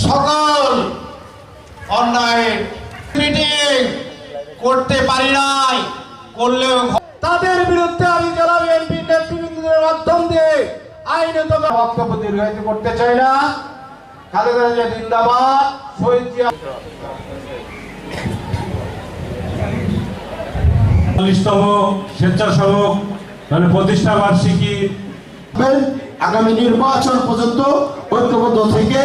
সকল অন্যায় মিটিং করতে পারি নাই, করলেও তাদের বিরুদ্ধে আমি জেলা বিএনপির নেতৃবৃন্দের মাধ্যম দিয়ে আইনত বক্তব্য দীর্ঘায়িত করতে চাই না। খালেদা জিয়া জিন্দাবাদ, শহীদ জিয়া। 40তম স্বেচ্ছাসেবক প্রতিষ্ঠা বার্ষিকী আগামী নির্বাচন পর্যন্ত ঐক্যবদ্ধ থেকে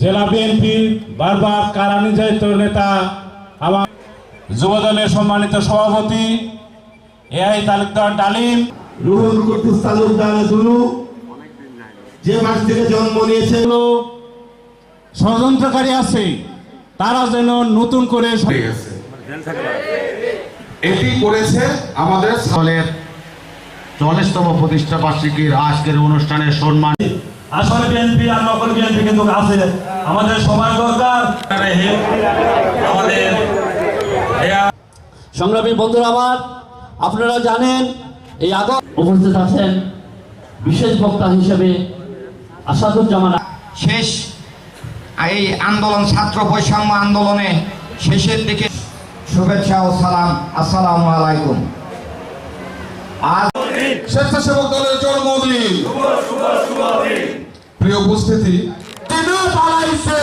জেলা বিএনপি বারবার কারা নির্যাতিত নেতা আমার যুবদলের সম্মানিত সভাপতি এআই তালুকদার ডালিম, রুহুল কুদ্দুস তালুকদার দুলু যে মাস থেকে জন্ম নিয়েছে, ষড়যন্ত্রকারী আছে তারা যেন নতুন করে এটি করেছে আমাদের দলের 40তম প্রতিষ্ঠা বার্ষিকীর আজকের অনুষ্ঠানে সম্মান। আসলে বিএনপি আর নকল বিএনপি কিন্তু আছে, আমাদের সময় দরকার। আমাদের সংগ্রামী বন্ধুরা আমার, আপনারা জানেন এই আগস্ট উপস্থিত আছেন বিশেষ বক্তা হিসেবে আসাদুজ্জামান। শেষ এই আন্দোলন, ছাত্র বৈষম্য আন্দোলনে শেষের দিকে শুভেচ্ছা ও সালাম, আসসালামু আলাইকুম। আজ স্বেচ্ছাসেবক দলের জন্মদিন। প্রিয় উপস্থিতি, পালাইছে